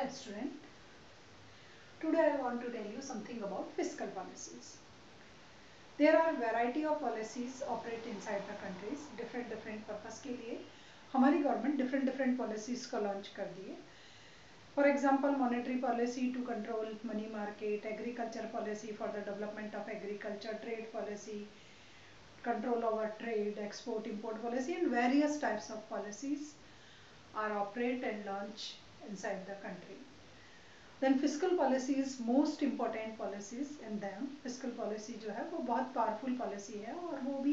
Hi student, today I want to tell you something about fiscal policies. There are variety of policies operate inside the countries, different purpose के लिए हमारी government different policies को launch कर दी है. For example, monetary policy to control money market, agriculture policy for the development of agriculture, trade policy, control over trade, export import policy, and various types of policies are operate and launched inside the country. Then fiscal policy is most important policies and then fiscal policy जो है वो बहुत powerful policy है और वो भी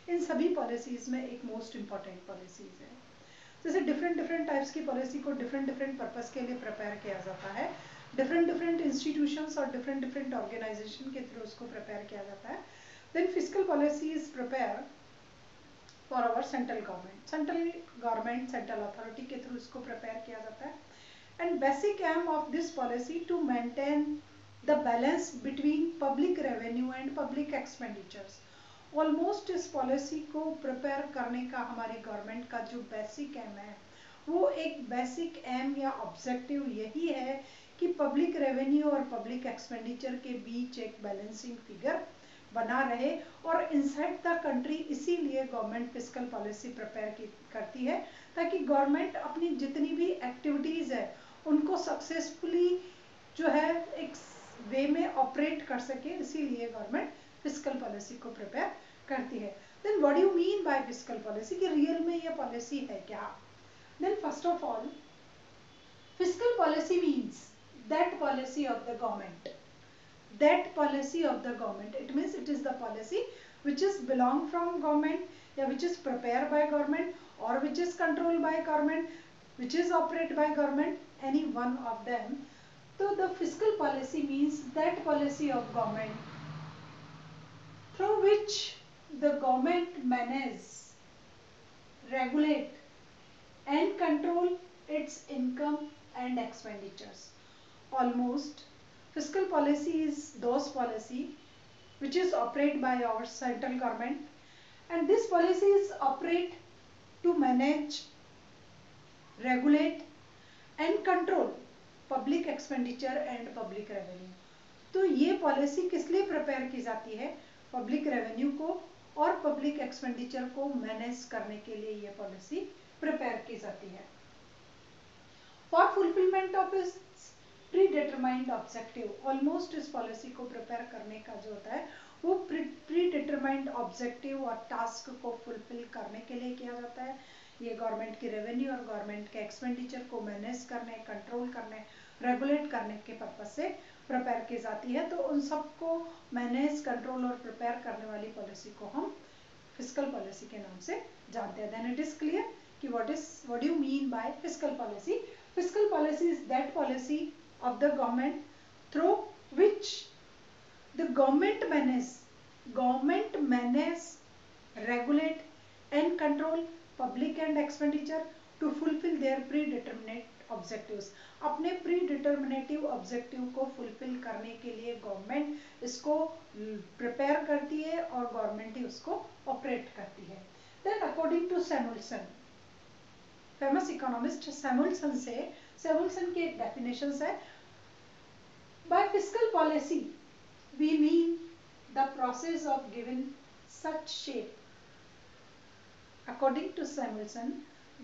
इन सभी policies में एक most important policies है. जैसे different types की policy को different purpose के लिए prepare किया जाता है, different institutions और different organization के through उसको prepare किया जाता है. Then fiscal policy is prepared for our central government, central authority के through उसको prepare किया जाता है. And basic aim of this policy to maintain the balance between public revenue and public expenditures. Almost इस policy को prepare करने का हमारी government का जो basic aim है वो एक basic aim या objective यही है कि public revenue और public expenditure के बीच एक balancing figure बना रहे और इनसाइड द कंट्री इसीलिए गवर्नमेंट फिस्कल पॉलिसी प्रिपेयर करती है ताकि गवर्नमेंट अपनी जितनी भी एक्टिविटीज है उनको सक्सेसफुली जो है एक वे में ऑपरेट कर सके, इसीलिए गवर्नमेंट फिस्कल पॉलिसी को प्रिपेयर करती है. Then what do you mean by fiscal policy कि रियल में ये पॉलिसी है क्या? Then first of all fiscal policy means that policy of the government. That policy of the government, it means it is the policy which is belong from government या which is prepared by government or which is controlled by government, which is operated by government, any one of them. So the fiscal policy means that policy of government through which the government manage, regulate and control its income and expenditures. Almost fiscal policy is those policy which is operated by our central government, and this policy is operate to manage, regulate and control public expenditure and public revenue. तो ये policy किस लिए prepare की जाती है? Public revenue को और public expenditure को मैनेज करने के लिए ये पॉलिसी प्रिपेयर की जाती है. फॉर फुलफिलमेंट ऑफ इस प्री डिटरमाइंड ऑब्जेक्टिव, ऑलमोस्ट इस पॉलिसी को प्रिपेयर करने का जो होता है वो प्री डिटरमाइंड ऑब्जेक्टिव और टास्क को फुलफिल करने के लिए किया जाता है. ये गवर्नमेंट की रेवेन्यू और गवर्नमेंट के एक्सपेंडिचर को मैनेज करने, कंट्रोल करने, रेगुलेट करने के पर्पज से प्रिपेयर की जाती है. तो उन सबको मैनेज, कंट्रोल और प्रिपेयर करने वाली पॉलिसी को हम फिस्कल पॉलिसी के नाम से जानते हैं. देन इट इज क्लियर कि what do you mean by fiscal policy. Fiscal policy is that policy of the government through which the government manage, regulate and control public and expenditure to fulfill their predeterminate objectives. अपने predeterminative objective को fulfill करने के लिए government इसको prepare करती है और government ही उसको operate करती है. Then according to Samuelson, famous economist Samuelson की एक डेफिनेशन है. By fiscal policy we mean the process of giving such shape. According to Samuelson,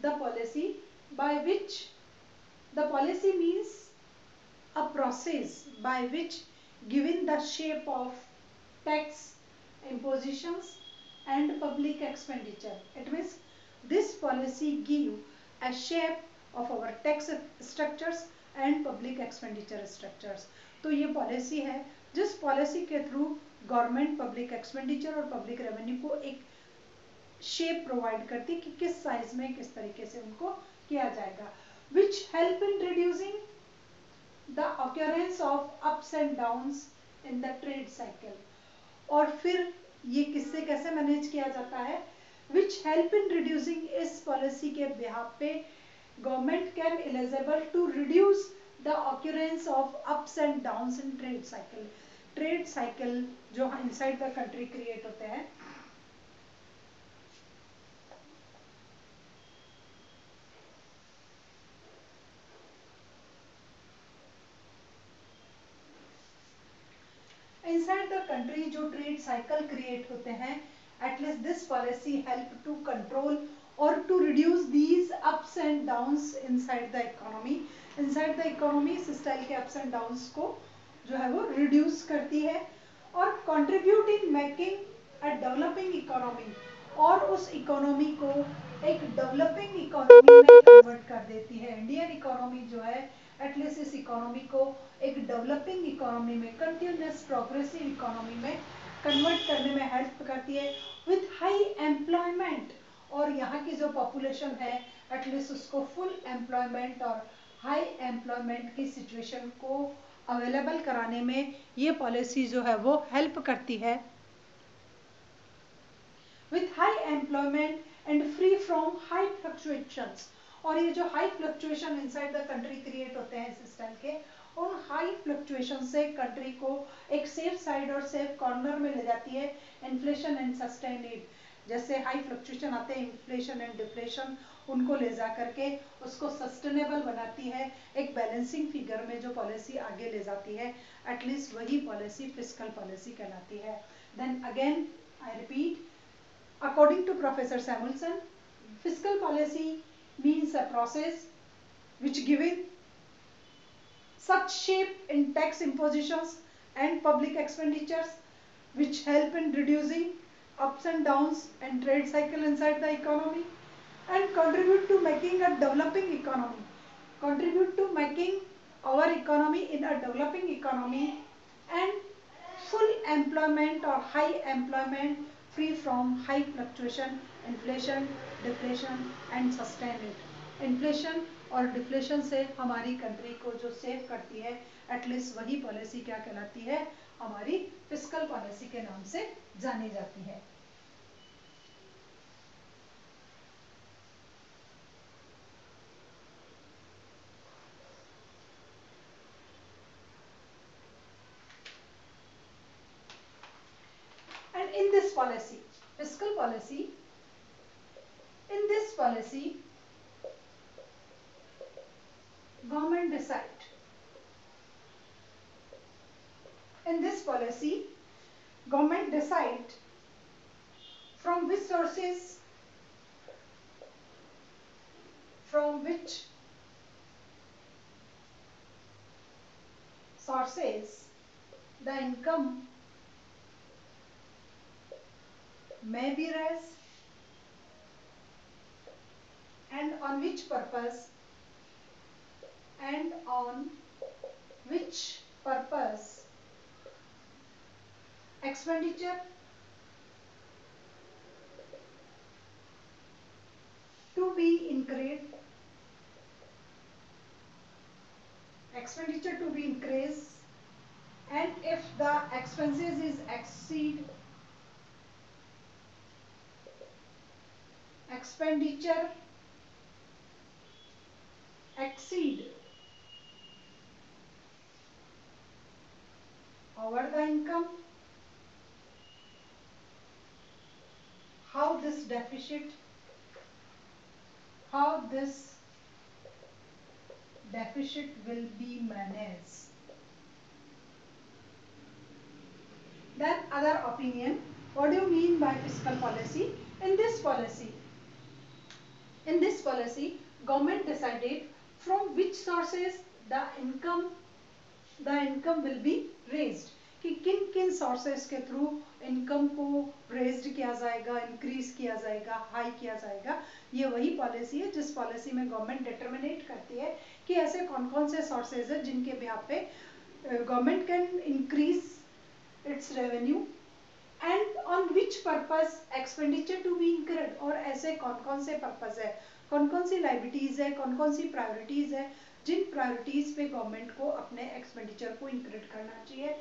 the policy by which the policy means a process by which giving the shape of tax, impositions and public expenditure. It means this policy give a shape of our tax structures and public expenditure structures. तो ये policy है जिस policy के through government public expenditure और public revenue को एक shape provide करती कि किस साइज में किस तरीके से उनको किया जाएगा. which help in reducing the occurrence of ups and downs in the trade cycle. और फिर ये किससे कैसे मैनेज किया जाता है? which help in reducing, इस पॉलिसी के बिहाफ पे government can eligible to reduce the occurrence of ups and downs in trade cycle. Trade cycle जो इनसाइड द कंट्री क्रिएट होते हैं द कंट्री जो ट्रेड साइकिल क्रिएट होते हैं, at least this policy help to control और to reduce these ups and downs inside the economy. Inside the economy इस style के ups and downs को जो है वो रिड्यूस करती है और contribute in making a developing economy, और उस इकोनॉमी को एक डेवलपिंग इकोनॉमी में कन्वर्ट कर देती है। इंडियन इकोनॉमी जो है एटलीस्ट इस इकोनॉमी को एक डेवलपिंग इकोनॉमी में, कंटिन्यूस प्रोग्रेसिव इकोनॉमी में कन्वर्ट करने में हेल्प करती है विथ हाई एम्प्लॉयमेंट। और यहाँ की जो पॉपुलेशन है एटलीस्ट उसको फुल एम्प्लॉयमेंट और हाई एम्प्लॉयमेंट की सिचुएशन को अवेलेबल कराने में ये पॉलिसी जो है वो हेल्प करती है with high employment and free from high fluctuations. और ये जो high fluctuation inside the country create होते हैं इस स्टाइल के, उन हाई फ्लक्चुएशन से कंट्री को एक सेफ साइड और सेफ कॉर्नर में ले जाती है इन्फ्लेशन एंड सस्टेन इट। जैसे हाई फ्लक्चुएशन आते हैं, इन्फ्लेशन एंड डिफ्लेशन, उनको ले जा करके उसको सस्टेनेबल बनाती है, एक बैलेंसिंग फिगर में जो पॉलिसी आगे ले जाती है, एटलीस्ट वही पॉलिसी फिस्कल पॉलिसी कहलाती है। Then again I repeat, according to Professor Samuelson, fiscal policy means a process which given such shape in tax impositions and public expenditures which help in reducing ups and downs and trade cycle inside the economy and contribute to making a developing economy, contribute to making our economy in a developing economy and full employment or high employment free from high fluctuation, inflation, deflation and sustain it. Inflation और deflation से हमारी country को जो save करती है, at least वही policy क्या कहलाती है, हमारी फिस्कल पॉलिसी के नाम से जानी जाती है। And in this policy, fiscal policy, in this policy, government decide. In this policy, government decide from which sources, from which sources the income may be raised and on which purpose, and on which purpose expenditure to be increased, expenditure to be increased, and if the expenses is expenditure exceed over the income, how this deficit will be managed. Then other opinion, what do you mean by fiscal policy? In this policy government decided from which sources the income will be raised, कि किन किन sources के through income को raised किया जाएगा, increase किया जाएगा, high किया जाएगा। ये वही पॉलिसी है जिस पॉलिसी में गवर्नमेंट डिटरमिनेट करती है कि ऐसे कौन कौन से सोर्सेज है जिनके बिहाफ पे government can increase its revenue and on which purpose expenditure to be increased, और ऐसे कौन कौन से पर्पस है, कौन कौन सी लाइबिलिटीज है, कौन कौन सी प्रायोरिटीज है जिन प्रायोरिटीज पे गवर्नमेंट को अपने एक्सपेंडिचर को इंक्रीड करना चाहिए।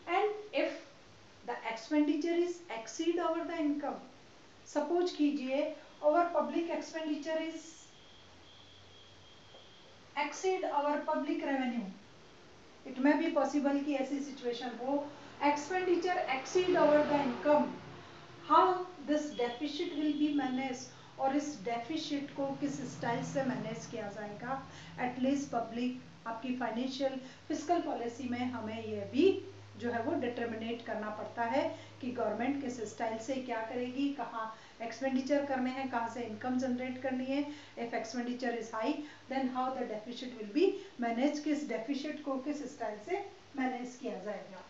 And if the expenditure is exceed over the income, suppose कीजिए over public expenditure is exceed over public revenue, it may be possible कि ऐसी सिचुएशन हो, expenditure exceed over the income, how this deficit will be manage, और इस deficit को किस style से manage किया जाएगा। एटलीस्ट पब्लिक आपकी फाइनेंशियल फिस्कल पॉलिसी में हमें यह भी जो है वो डिटर्मिनेट करना पड़ता है कि गवर्नमेंट किस स्टाइल से क्या करेगी, कहाँ एक्सपेंडिचर करने हैं, कहाँ से इनकम जनरेट करनी है. If expenditure is high then how the deficit will be manage, किस डेफिसिट को किस स्टाइल से मैनेज किया जाएगा.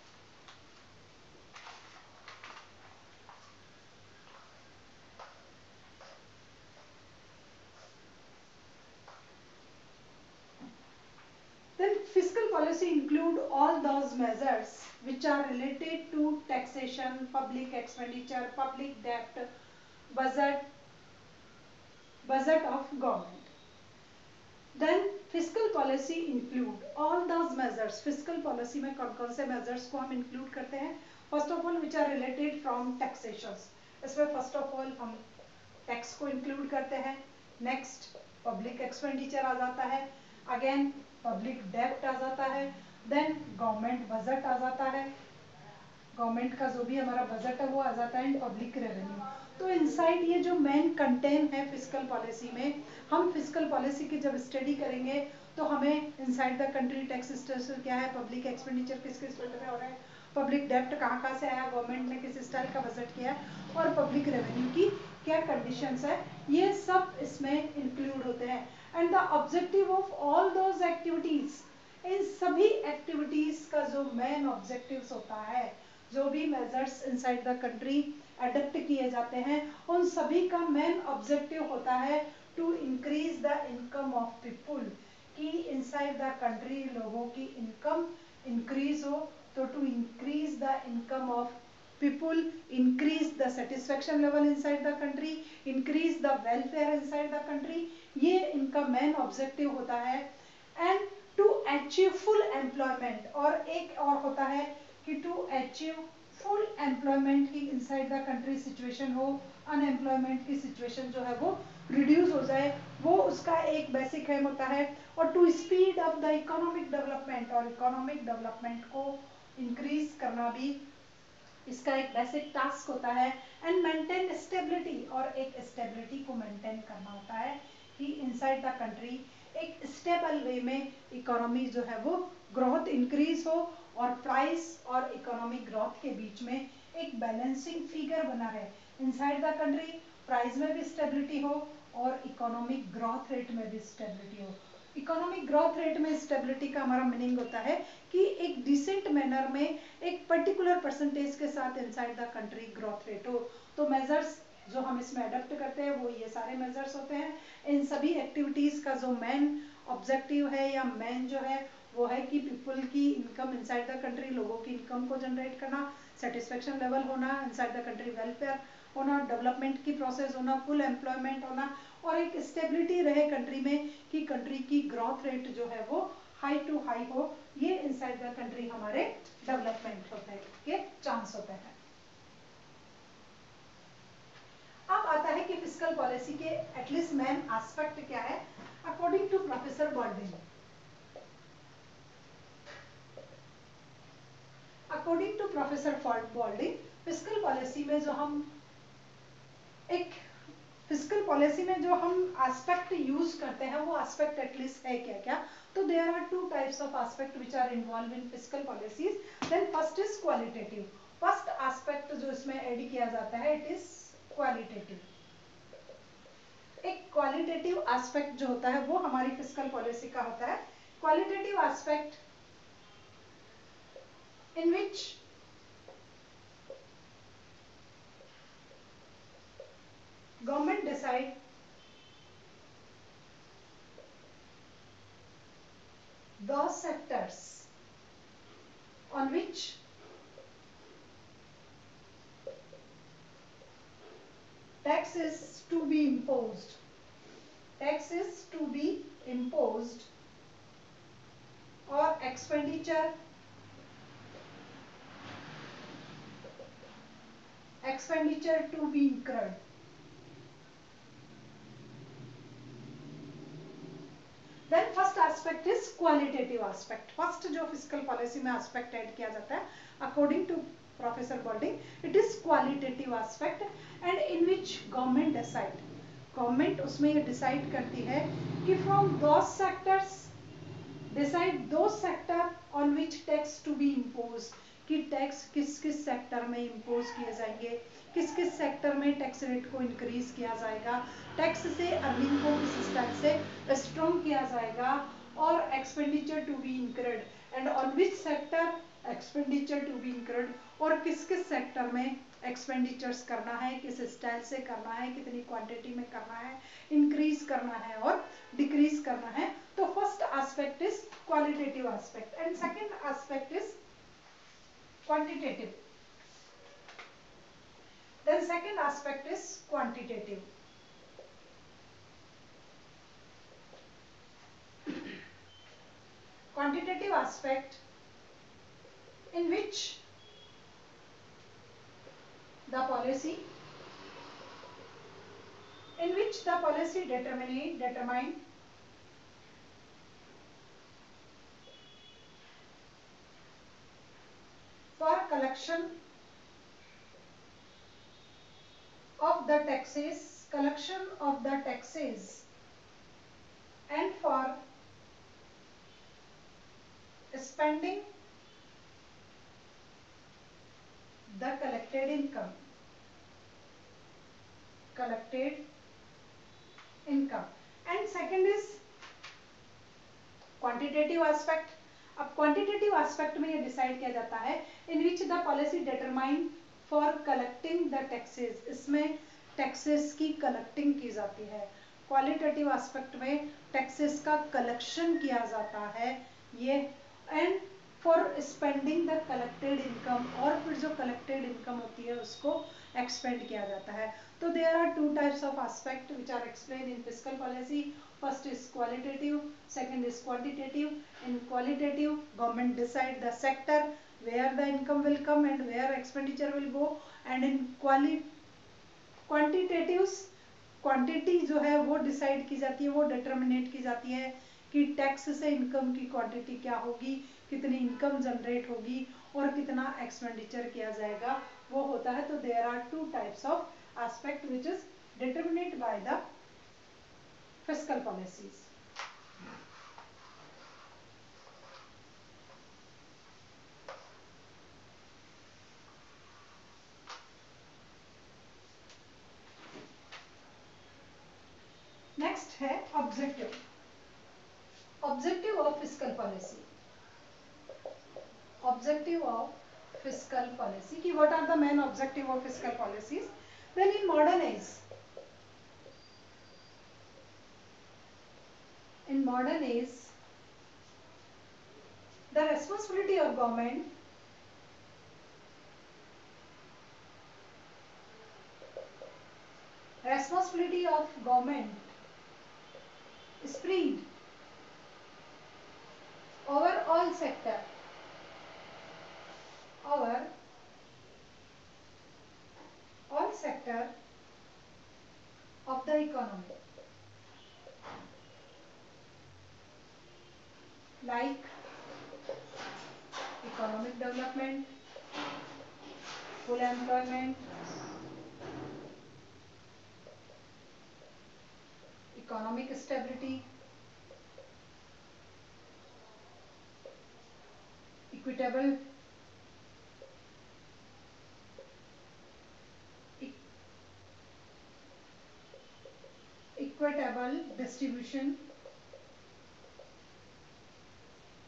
Then fiscal policy include all those measures which are related to taxation, public expenditure, public debt, budget of government. Then fiscal policy include all those measures. Fiscal policy में कौन कौन से measures को हम include करते हैं? First of all, which are related from taxations. इसमें first of all हम टैक्स को इंक्लूड करते हैं. नेक्स्ट पब्लिक एक्सपेंडिचर आ जाता है. अगेन पब्लिक डेब्ट आ जाता है. देन गवर्नमेंट बजट आ जाता है. गवर्नमेंट का जो भी हमारा बजट है वो आ जाता है. Public revenue. तो इनसाइड ये जो मेन कंटेंट है फिस्कल पॉलिसी में, हम फिस्कल पॉलिसी की जब स्टडी करेंगे तो हमें inside the country tax structure क्या है, पब्लिक एक्सपेंडिचर किस किस फील्ड में हो रहा है, पब्लिक डेब्ट कहाँ कहाँ से आया, गवर्नमेंट ने किस स्टाइल का बजट किया है, और पब्लिक रेवेन्यू की क्या कंडीशंस है, ये सब इसमें इंक्लूड होते हैं. And the objective of all those activities, इन सभी एक्टिविटीज का जो मेन ऑब्जेक्टिव्स होता है, जो भी measures inside the country adopt किए जाते हैं, उन सभी का मेन ऑब्जेक्टिव होता है to increase the income of people, कि इनसाइड द कंट्री लोगों की इनकम इंक्रीज हो. तो to increase the income of people, increase the satisfaction level inside the country, increase the welfare inside the country, ये इनका main objective होता है. And to achieve full employment, और एक और होता है कि टू अचीव फुल एम्प्लॉयमेंट की इनसाइड द कंट्री सिचुएशन हो, अनएम्प्लॉयमेंट की सिचुएशन जो है वो रिड्यूस हो जाए, वो उसका एक बेसिक एम होता है. और to speed up the economic development, और इकोनॉमिक डेवलपमेंट को इंक्रीज करना भी इसका एक बेसिक टास्क होता है. एंड मेंटेन स्टेबिलिटी, और एक स्टेबिलिटी को मेंटेन करना होता है कि इनसाइड द कंट्री एक स्टेबल वे में इकोनॉमी जो है वो ग्रोथ इंक्रीज हो, और प्राइस और इकोनॉमिक ग्रोथ के बीच में एक बैलेंसिंग फिगर बना रहे. इनसाइड द कंट्री प्राइस में भी स्टेबिलिटी हो और इकोनॉमिक ग्रोथ रेट में भी स्टेबिलिटी हो. इकोनॉमिक ग्रोथ रेट में स्टेबिलिटी का हमारा मीनिंग होता है कि एक डिसेंट मैनर में एक पर्टिकुलर परसेंटेज के साथ inside the country growth rate हो. तो मेजर्स जो हम इसमें अडॉप्ट करते हैं वो ये सारे मेजर्स होते हैं. इन सभी एक्टिविटीज का जो मेन ऑब्जेक्टिव है या मेन जो है वो है कि पीपल की इनकम इनसाइड द कंट्री, लोगों की इनकम को जनरेट करना, सेटिस्फेक्शन लेवल होना, इनसाइड द कंट्री वेलफेयर होना, डेवलपमेंट की प्रोसेस होना, फुल एम्प्लॉयमेंट होना, और एक स्टेबिलिटी रहे कंट्री में कि कंट्री की ग्रोथ रेट जो है वो हाई टू हाई हो. ये इनसाइड द कंट्री हमारे डेवलपमेंट होते हैं के चांस होते हैं. अब आता है कि फिस्कल पॉलिसी के एटलीस्ट मेन एस्पेक्ट क्या है. According to professor Boulding, according to professor Boulding, fiscal policy में जो हम एक फिस्कल पॉलिसी में जो हम एस्पेक्ट यूज करते हैं वो एस्पेक्ट एटलीस्ट है क्या क्या. तो there are two types of aspect which are involve in fiscal policies. Then first is qualitative. First aspect जो इसमें ऐड किया जाता है इट इज क्वालिटेटिव. एक क्वालिटेटिव एस्पेक्ट जो होता है वो हमारी फिस्कल पॉलिसी का होता है. Qualitative aspect in which government decide those sectors on which tax is to be imposed. Tax is to be imposed or expenditure to be incurred. Then first aspect is qualitative aspect. First जो fiscal policy में aspect add किया जाता है according to Professor Balding, it is qualitative aspect and in which government decide. Government उसमें ये decide करती है कि from those sectors decide those sector on which tax to be imposed, कि टैक्स किस किस सेक्टर में इम्पोज किए जाएंगे, किस किस सेक्टर में टैक्स रेट को इंक्रीज किया जाएगा, टैक्स से अर्निंग को किस स्टाइल से स्ट्रॉन्ग किया जाएगा, और expenditure to be incurred and on which sector expenditure to be incurred, और किस किस सेक्टर में एक्सपेंडिचर्स करना है, किस स्टाइल से करना है, कितनी क्वांटिटी में करना है, इंक्रीज करना है और डिक्रीज करना है. तो first aspect is qualitative aspect and second aspect is quantitative. Then second aspect is quantitative. Quantitative aspect in which the policy determine for collection of the taxes and for spending the collected income. And second is quantitative aspect. अब quantitative aspect में ये decide किया जाता है in which the policy determine for collecting the taxes. इसमें taxes की collecting की जाती है. क्वालिटेटिव एस्पेक्ट में टैक्सेस का कलेक्शन किया जाता है ये, and for spending the collected income, और फिर जो कलेक्टेड इनकम होती है उसको एक्सपेंड किया जाता है. तो there are two types of aspect which are explain in fiscal policy. First is qualitative, second is quantitative. In qualitative, government decide the sector where the income will come and where expenditure will go. And in quantitatives, quantity जो है वो decide की जाती है, वो determinate की जाती है कि टैक्स से इनकम की क्वांटिटी क्या होगी, कितनी इनकम जनरेट होगी और कितना एक्सपेंडिचर किया जाएगा, वो होता है. तो there are two types of aspect which is determinate by the fiscal policies. Next है objective. Objective of fiscal policy. Objective of fiscal policy कि what are the main objective of fiscal policies. Then in modern age, the responsibility of government spread over all sector of the economy, like economic development, full employment, economic stability, equitable distribution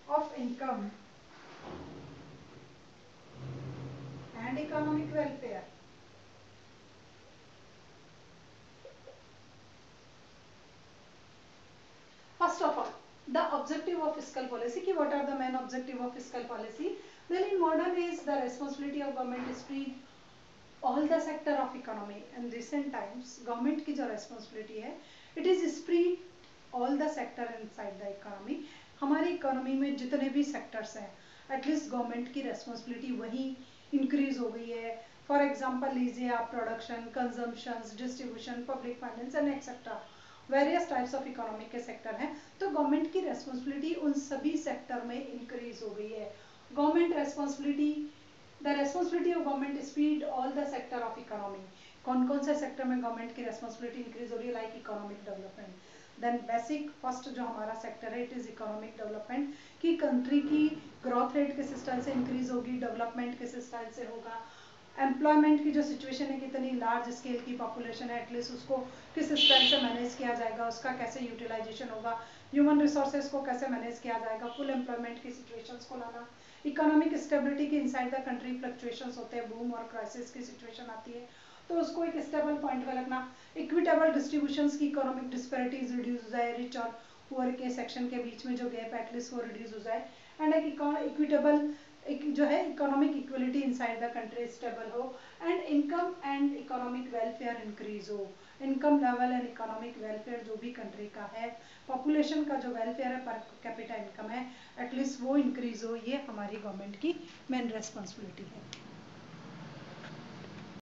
of income and economic welfare. First of all, the objective of fiscal policy ki what are the main objective of fiscal policy. Then in modern age, the responsibility of government is spread all the sector of economy. In recent times, government की जो responsibility है, it is spread all the sector inside the economy. हमारी economy में जितने भी sectors हैं, at least government की responsibility वही इंक्रीज हो गई है. फॉर एग्जांपल लीजिए आप production, consumption, distribution, public finance and etcetera, various types of economic के सेक्टर हैं. तो गवर्नमेंट की रेस्पॉन्सिबिलिटी उन सभी सेक्टर में इंक्रीज हो गई है. Government responsibility, the responsibility of government speed all the sector of economy. कौन कौन से सेक्टर में गवर्नमेंट की रेस्पॉन्सिबिलिटी इंक्रीज हो रही है, like economic development. Then basic first जो हमारा सेक्टर है इट इज़ इकोनॉमिक डेवलपमेंट, कि कंट्री की ग्रोथ रेट किस स्टाइल से इंक्रीज होगी, डेवलपमेंट किस स्टाइल से होगा, एम्प्लॉयमेंट की जो सिचुएशन है, कितनी लार्ज स्केल की पॉपुलेशन है, एटलीस्ट उसको किस स्टाइल से मैनेज किया जाएगा, उसका कैसे यूटिलाइजेशन होगा, ह्यूमन रिसोर्सेज को कैसे मैनेज किया जाएगा, फुल एम्प्लॉयमेंट की सिचुएशंस को लाना, इकोनॉमिक स्टेबिलिटी की इनसाइड द कंट्री फ्लक्चुएशंस होते हैं, बूम और क्राइसिस की सिचुएशन आती है तो उसको एक स्टेबल पॉइंट पे रखना, इक्विटेबल डिस्ट्रीब्यूशंस की इकोनॉमिक डिस्पैरिटीज रिड्यूस हो जाए, रिच और पुअर के सेक्शन के बीच में जो गैप एटलीस्ट वो रिड्यूस हो जाए, एंड एक इक्विटेबल एक जो है economic equality inside the country stable हो, and income and economic welfare increase हो, income level and economic welfare जो भी कंट्री का है, पॉपुलेशन का जो वेलफेयर है पर कैपिटा इनकम है एटलीस्ट वो इंक्रीज हो, ये हमारी गवर्नमेंट की मेन रेस्पॉन्सिबिलिटी है।